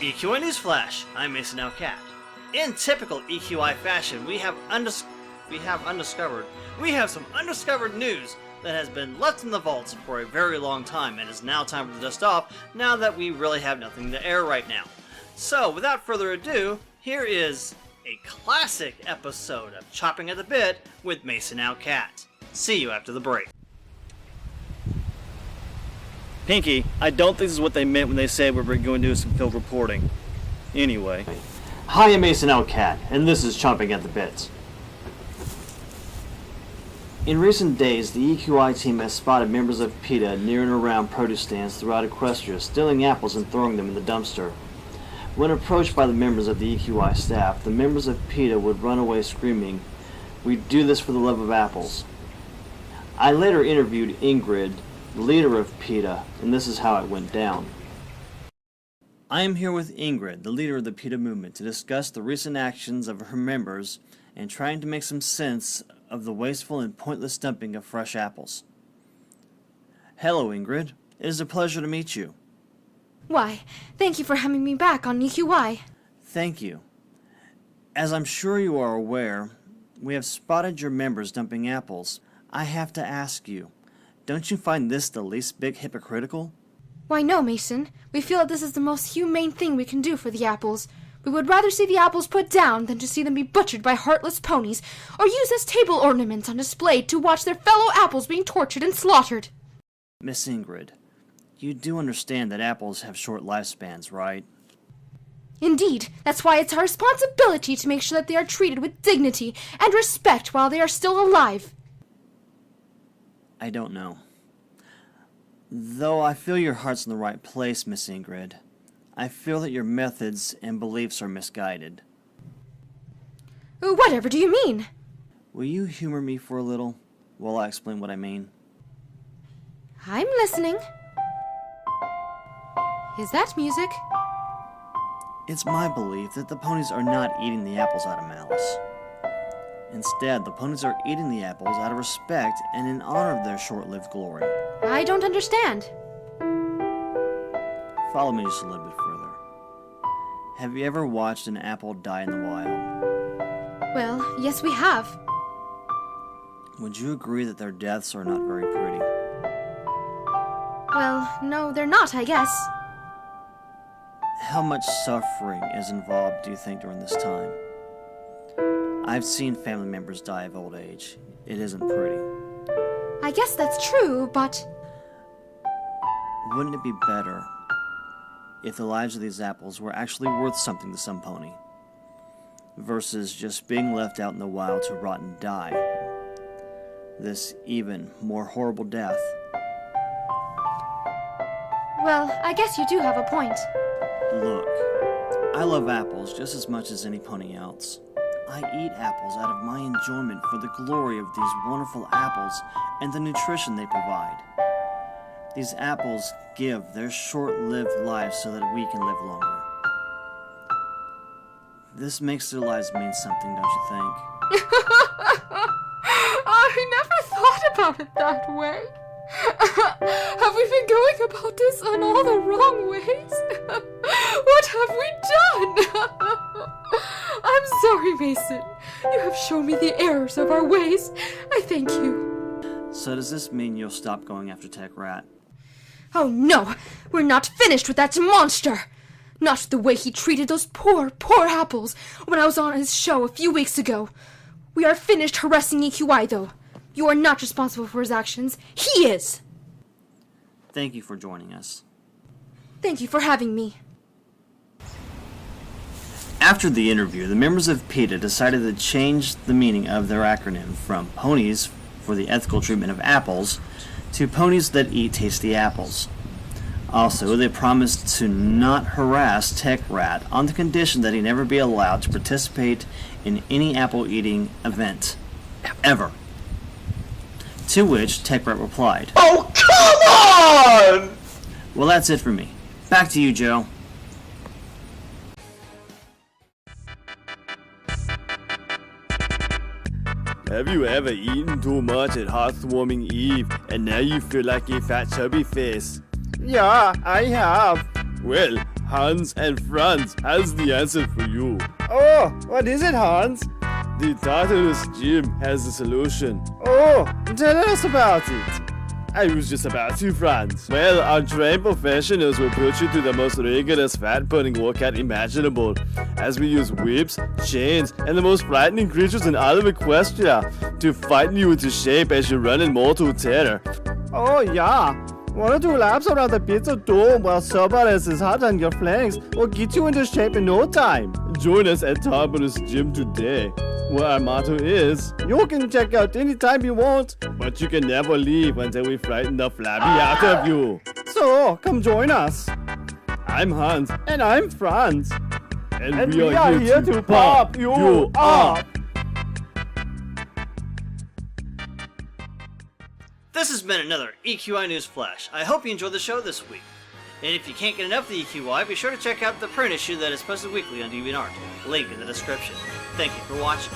EQI Newsflash, I'm Mason Cat. In typical EQI fashion, we have some undiscovered news that has been left in the vaults for a very long time and is now time to dust off now that we really have nothing to air right now. So, without further ado, here is a classic episode of Chopping at the Bit with Mason Cat. See you after the break. Pinky, I don't think this is what they meant when they said we were going to do some field reporting. Anyway. Hi, I'm Mason Cat, and this is Chopping at the Bit. In recent days, the EQI team has spotted members of PETA near and around produce stands throughout Equestria, stealing apples and throwing them in the dumpster. When approached by the members of the EQI staff, the members of PETA would run away screaming, "We do this for the love of apples." I later interviewed Ingrid, the leader of PETA, and this is how it went down. I am here with Ingrid, the leader of the PETA movement, to discuss the recent actions of her members and trying to make some sense of the wasteful and pointless dumping of fresh apples. Hello, Ingrid. It is a pleasure to meet you. Why, thank you for having me back on EQI. Thank you. As I'm sure you are aware, we have spotted your members dumping apples. I have to ask you, don't you find this the least bit hypocritical? Why no, Mason. We feel that this is the most humane thing we can do for the apples. We would rather see the apples put down than to see them be butchered by heartless ponies or used as table ornaments on display to watch their fellow apples being tortured and slaughtered. Miss Ingrid, you do understand that apples have short lifespans, right? Indeed. That's why it's our responsibility to make sure that they are treated with dignity and respect while they are still alive. I don't know. Though I feel your heart's in the right place, Miss Ingrid, I feel that your methods and beliefs are misguided. Whatever do you mean? Will you humor me for a little while I explain what I mean? I'm listening. Is that music? It's my belief that the ponies are not eating the apples out of malice. Instead, the ponies are eating the apples out of respect and in honor of their short-lived glory. I don't understand. Follow me just a little bit further. Have you ever watched an apple die in the wild? Well, yes we have. Would you agree that their deaths are not very pretty? Well, no, they're not, I guess. How much suffering is involved, do you think, during this time? I've seen family members die of old age. It isn't pretty. I guess that's true, but... Wouldn't it be better if the lives of these apples were actually worth something to some pony, versus just being left out in the wild to rot and die? This even more horrible death. Well, I guess you do have a point. Look, I love apples just as much as any pony else. I eat apples out of my enjoyment for the glory of these wonderful apples and the nutrition they provide. These apples give their short-lived lives so that we can live longer. This makes their lives mean something, don't you think? I never thought about it that way. Have we been going about this in all the wrong ways? What have we done? I'm sorry, Mason. You have shown me the errors of our ways. I thank you. So does this mean you'll stop going after Tech Rat? Oh no, we're not finished with that monster. Not the way he treated those poor apples when I was on his show a few weeks ago. We are finished harassing EQI, though. You are not responsible for his actions. He is. Thank you for joining us. Thank you for having me. After the interview, the members of PETA decided to change the meaning of their acronym from Ponies for the Ethical Treatment of Apples to Ponies That Eat Tasty Apples. Also, they promised to not harass Tech Rat on the condition that he never be allowed to participate in any apple-eating event. Ever. To which Tech Rat replied, "Oh, come on!" Well, that's it for me. Back to you, Joe. Have you ever eaten too much at Hearthwarming Eve and now you feel like a fat chubby face? Yeah, I have. Well, Hans and Franz has the answer for you. Oh, what is it, Hans? The Tartarus gym has the solution. Oh, tell us about it. I was just about to, Franz. Well, our trained professionals will put you through the most rigorous fat-burning workout imaginable, as we use whips, chains, and the most frightening creatures in all of Equestria to frighten you into shape as you run in mortal terror. Oh, yeah. 1 or 2 laps around the pizza dome while Cerberus is hot on your flanks will get you into shape in no time. Join us at Tartarus Gym today, where our motto is, You can check out anytime you want. but you can never leave until we frighten the flabby out of you. So, come join us. I'm Hans, And I'm Franz. and We are here to pop you up. This has been another EQI News Flash. I hope you enjoyed the show this week. And if you can't get enough of the EQI, be sure to check out the print issue that is posted weekly on DeviantArt. Link in the description. Thank you for watching.